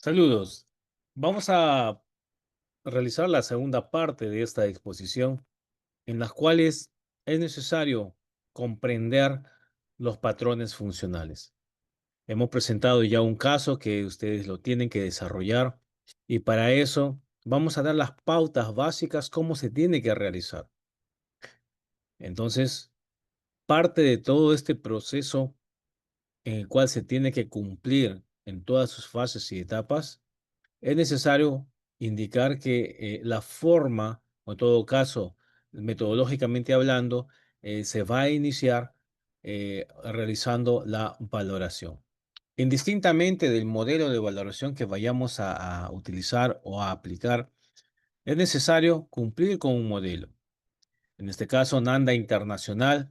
Saludos. Vamos a realizar la segunda parte de esta exposición, en las cuales es necesario comprender los patrones funcionales. Hemos presentado ya un caso que ustedes lo tienen que desarrollar y para eso vamos a dar las pautas básicas cómo se tiene que realizar. Entonces, parte de todo este proceso en el cual se tiene que cumplir en todas sus fases y etapas, es necesario indicar que la forma, o en todo caso, metodológicamente hablando, se va a iniciar realizando la valoración. Indistintamente del modelo de valoración que vayamos a utilizar o a aplicar, es necesario cumplir con un modelo. En este caso, Nanda Internacional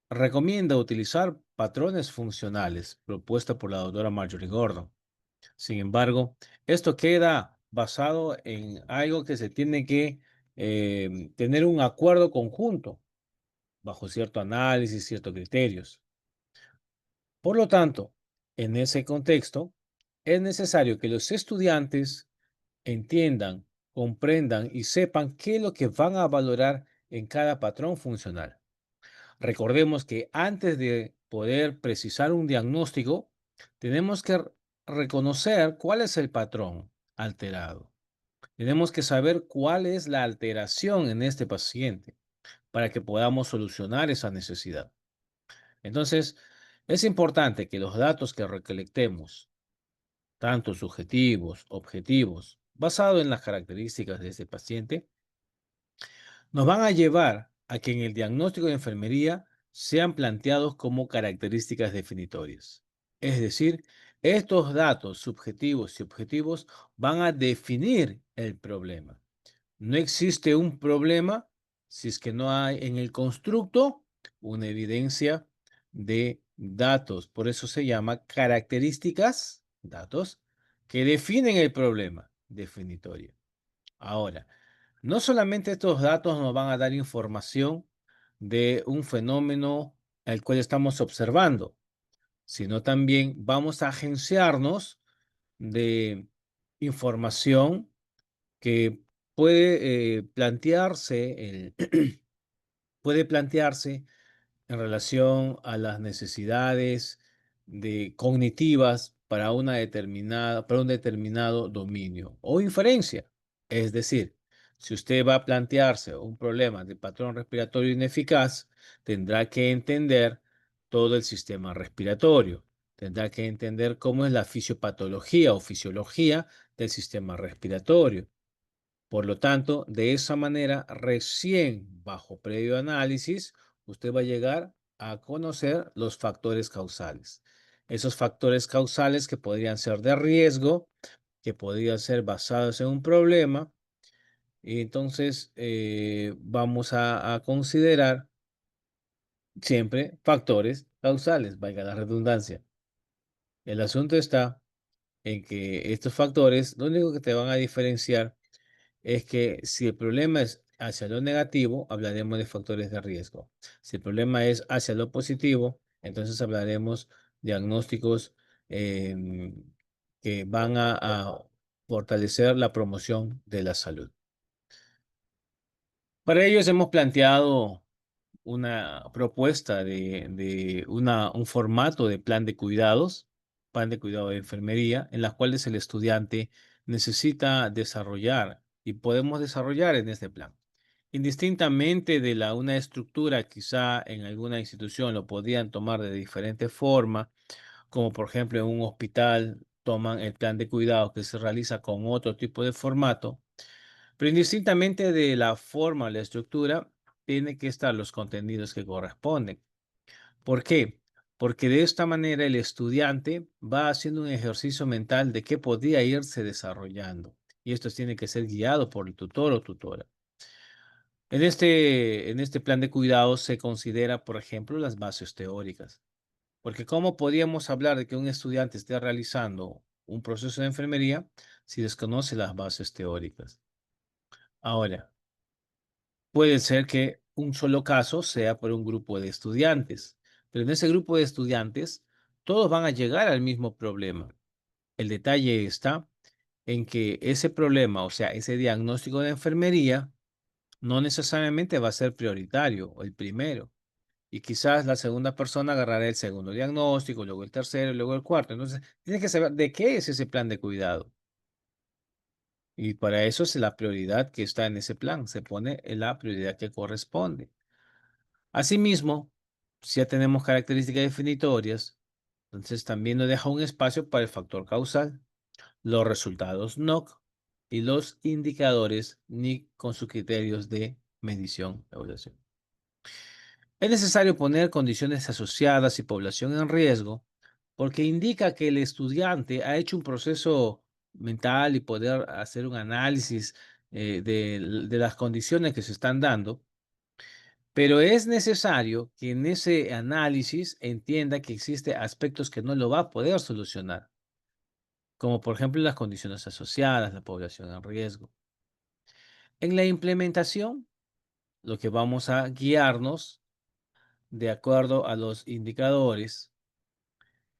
recomienda utilizar patrones funcionales propuesta por la doctora Marjorie Gordon. Sin embargo, esto queda basado en algo que se tiene que tener un acuerdo conjunto bajo cierto análisis, ciertos criterios. Por lo tanto, en ese contexto, es necesario que los estudiantes entiendan, comprendan y sepan qué es lo que van a valorar en cada patrón funcional. Recordemos que antes de poder precisar un diagnóstico, tenemos que reconocer cuál es el patrón alterado. Tenemos que saber cuál es la alteración en este paciente para que podamos solucionar esa necesidad. Entonces, es importante que los datos que recolectemos, tanto subjetivos, objetivos, basados en las características de este paciente, nos van a llevar a que en el diagnóstico de enfermería sean planteados como características definitorias. Es decir, estos datos subjetivos y objetivos van a definir el problema. No existe un problema si es que no hay en el constructo una evidencia de datos. Por eso se llama características, datos, que definen el problema definitorio. Ahora, no solamente estos datos nos van a dar información de un fenómeno al cual estamos observando, sino también vamos a agenciarnos de información que puede plantearse, puede plantearse en relación a las necesidades cognitivas para un determinado dominio o inferencia. Es decir, si usted va a plantearse un problema de patrón respiratorio ineficaz, tendrá que entender todo el sistema respiratorio. Tendrá que entender cómo es la fisiopatología o fisiología del sistema respiratorio. Por lo tanto, de esa manera, recién bajo previo análisis, usted va a llegar a conocer los factores causales. Esos factores causales que podrían ser de riesgo, que podrían ser basados en un problema. Y entonces vamos a considerar siempre factores causales, valga la redundancia. El asunto está en que estos factores, lo único que te van a diferenciar es que si el problema es hacia lo negativo, hablaremos de factores de riesgo. Si el problema es hacia lo positivo, entonces hablaremos de diagnósticos em, que van a fortalecer la promoción de la salud. Para ellos hemos planteado una propuesta de un formato de plan de cuidado de enfermería, en las cuales el estudiante necesita desarrollar y podemos desarrollar en este plan. Indistintamente de una estructura, quizá en alguna institución lo podrían tomar de diferente forma, como por ejemplo en un hospital toman el plan de cuidado que se realiza con otro tipo de formato, pero indistintamente de la forma o la estructura, tiene que estar los contenidos que corresponden. ¿Por qué? Porque de esta manera el estudiante va haciendo un ejercicio mental de qué podría irse desarrollando. Y esto tiene que ser guiado por el tutor o tutora. En este plan de cuidados se considera, por ejemplo, las bases teóricas. Porque ¿cómo podríamos hablar de que un estudiante esté realizando un proceso de enfermería si desconoce las bases teóricas? Ahora, puede ser que un solo caso sea por un grupo de estudiantes, pero en ese grupo de estudiantes todos van a llegar al mismo problema. El detalle está en que ese problema, o sea, ese diagnóstico de enfermería, no necesariamente va a ser prioritario o el primero. Y quizás la segunda persona agarrará el segundo diagnóstico, luego el tercero y luego el cuarto. Entonces, tienes que saber de qué es ese plan de cuidado. Y para eso es la prioridad que está en ese plan. Se pone la prioridad que corresponde. Asimismo, si ya tenemos características definitorias, entonces también nos deja un espacio para el factor causal, los resultados NOC y los indicadores NIC con sus criterios de medición, evaluación. Es necesario poner condiciones asociadas y población en riesgo porque indica que el estudiante ha hecho un proceso mental y poder hacer un análisis de las condiciones que se están dando, pero es necesario que en ese análisis entienda que existen aspectos que no lo va a poder solucionar, como por ejemplo las condiciones asociadas, la población en riesgo. En la implementación, lo que vamos a guiarnos de acuerdo a los indicadores,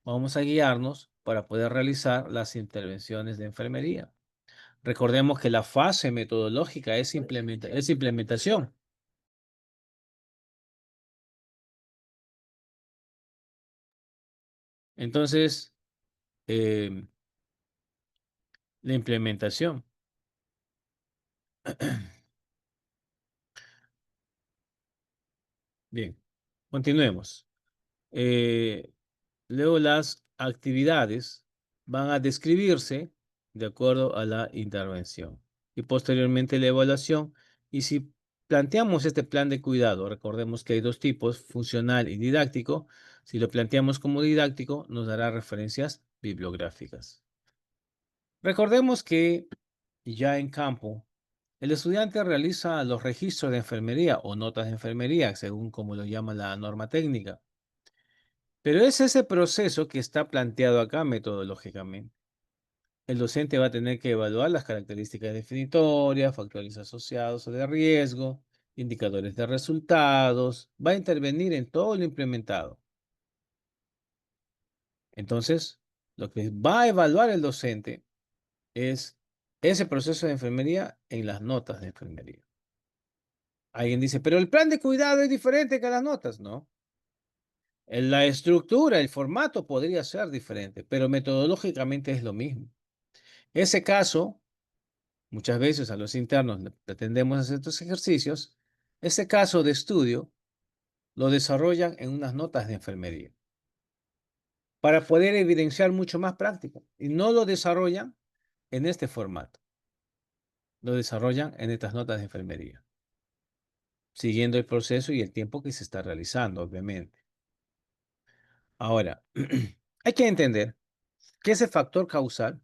vamos a guiarnos para poder realizar las intervenciones de enfermería. Recordemos que la fase metodológica es implementación. Entonces, em, la implementación. Bien, continuemos. Eh, Luego las actividades van a describirse de acuerdo a la intervención y posteriormente la evaluación. Y si planteamos este plan de cuidado, recordemos que hay dos tipos, funcional y didáctico. Si lo planteamos como didáctico, nos dará referencias bibliográficas. Recordemos que ya en campo, el estudiante realiza los registros de enfermería o notas de enfermería, según como lo llama la norma técnica. Pero es ese proceso que está planteado acá metodológicamente. El docente va a tener que evaluar las características definitorias, factores asociados o de riesgo, indicadores de resultados, va a intervenir en todo lo implementado. Entonces, lo que va a evaluar el docente es ese proceso de enfermería en las notas de enfermería. Alguien dice, pero el plan de cuidado es diferente que las notas, ¿no? La estructura, el formato podría ser diferente, pero metodológicamente es lo mismo. Ese caso, muchas veces a los internos pretendemos hacer estos ejercicios, ese caso de estudio lo desarrollan en unas notas de enfermería para poder evidenciar mucho más práctica y no lo desarrollan en este formato, lo desarrollan en estas notas de enfermería, siguiendo el proceso y el tiempo que se está realizando, obviamente. Ahora, hay que entender que ese factor causal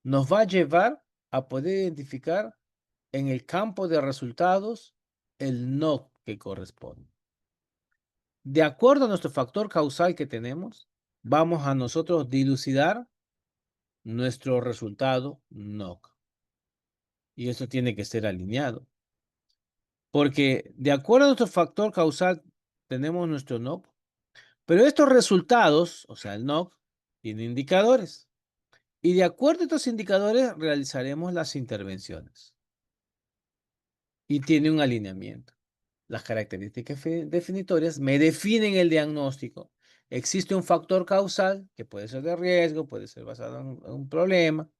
nos va a llevar a poder identificar en el campo de resultados el no que corresponde. De acuerdo a nuestro factor causal que tenemos, vamos a nosotros dilucidar nuestro resultado NOC. Y eso tiene que ser alineado. Porque de acuerdo a nuestro factor causal tenemos nuestro NOC, pero estos resultados, o sea, el NOC, tiene indicadores. Y de acuerdo a estos indicadores realizaremos las intervenciones. Y tiene un alineamiento. Las características definitorias me definen el diagnóstico. Existe un factor causal que puede ser de riesgo, puede ser basado en un problema.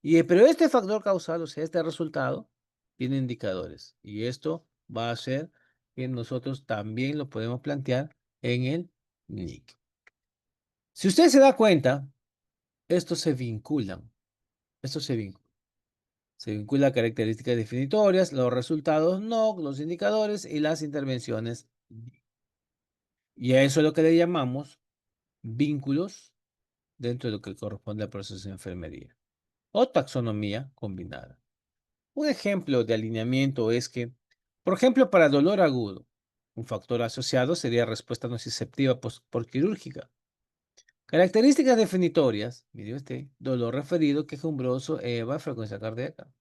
Pero este factor causal, o sea, este resultado, tiene indicadores. Y esto va a hacer que nosotros también lo podemos plantear en el NIC. Si usted se da cuenta, estos se vinculan. Esto se vincula. Se vincula a características definitorias, los resultados NOC, los indicadores y las intervenciones. Y a eso es lo que le llamamos vínculos dentro de lo que corresponde al proceso de enfermería o taxonomía combinada. Un ejemplo de alineamiento es que, por ejemplo, para dolor agudo, un factor asociado sería respuesta nociceptiva postquirúrgica. Características definitorias, mire usted, dolor referido, quejumbroso, EVA, frecuencia cardíaca.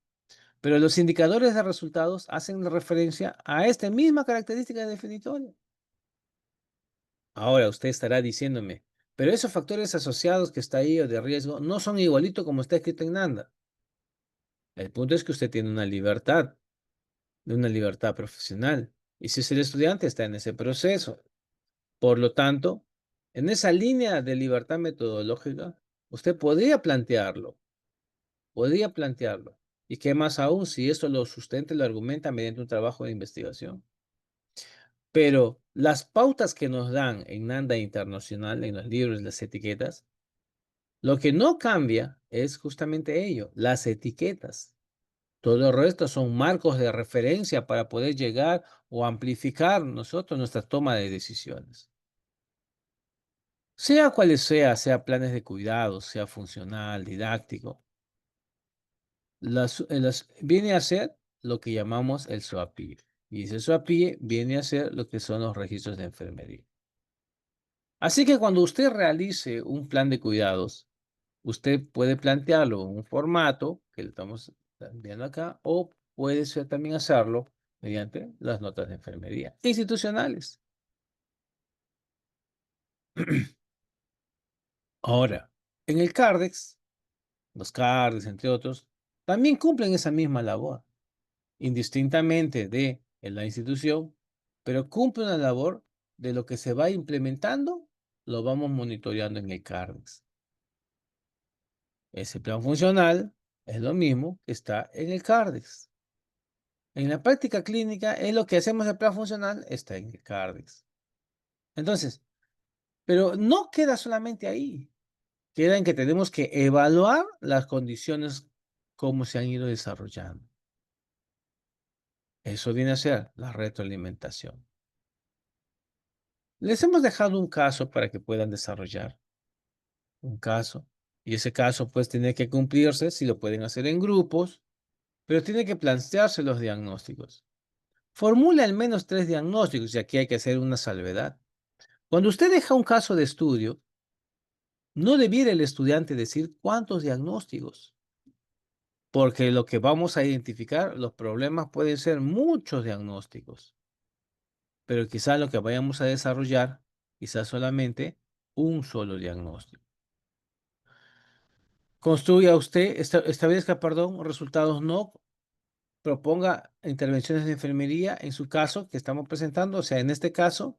Pero los indicadores de resultados hacen referencia a esta misma característica definitoria. Ahora usted estará diciéndome, Pero esos factores asociados que está ahí o de riesgo no son igualitos como está escrito en NANDA. El punto es que usted tiene una libertad, de una libertad profesional. Y si es el estudiante, está en ese proceso. Por lo tanto, en esa línea de libertad metodológica, usted podría plantearlo, podría plantearlo. Y qué más aún si esto lo sustenta y lo argumenta mediante un trabajo de investigación. Pero las pautas que nos dan en NANDA Internacional, en los libros, las etiquetas, lo que no cambia es justamente ello, las etiquetas. Todo el resto son marcos de referencia para poder llegar o amplificar nosotros nuestra toma de decisiones. Sea cuales sea planes de cuidado, sea funcional, didáctico, viene a ser lo que llamamos el SOAPIE. Y ese SOAPIE viene a ser lo que son los registros de enfermería. Así que cuando usted realice un plan de cuidados, usted puede plantearlo en un formato que le estamos viendo acá, o puede ser también hacerlo mediante las notas de enfermería institucionales. Ahora, en el CARDEX, los CARDEX, entre otros, también cumplen esa misma labor, indistintamente de en la institución, pero cumplen la labor de lo que se va implementando, lo vamos monitoreando en el CARDEX. Ese plan funcional es lo mismo que está en el CARDEX. En la práctica clínica es lo que hacemos el plan funcional, está en el CARDEX. Entonces, pero no queda solamente ahí. Queda en que tenemos que evaluar las condiciones cómo se han ido desarrollando. Eso viene a ser la retroalimentación. Les hemos dejado un caso para que puedan desarrollar un caso. Y ese caso pues tiene que cumplirse si lo pueden hacer en grupos, pero tiene que plantearse los diagnósticos. Formule al menos 3 diagnósticos y aquí hay que hacer una salvedad. Cuando usted deja un caso de estudio, no debiera el estudiante decir cuántos diagnósticos, porque lo que vamos a identificar, los problemas pueden ser muchos diagnósticos, pero quizás lo que vayamos a desarrollar, quizás solamente un solo diagnóstico. Construya usted, establezca, perdón, resultados no, proponga intervenciones de enfermería en su caso que estamos presentando, o sea, en este caso,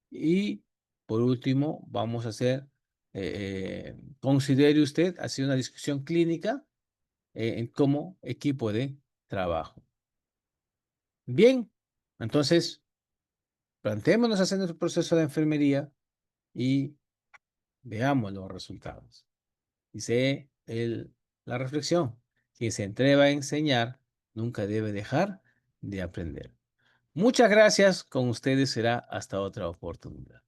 y por último, vamos a hacer, considere usted hacer una discusión clínica como equipo de trabajo. Bien, entonces, planteémonos hacer nuestro proceso de enfermería y veamos los resultados. Dice la reflexión, quien se atreva a enseñar nunca debe dejar de aprender. Muchas gracias, con ustedes será hasta otra oportunidad.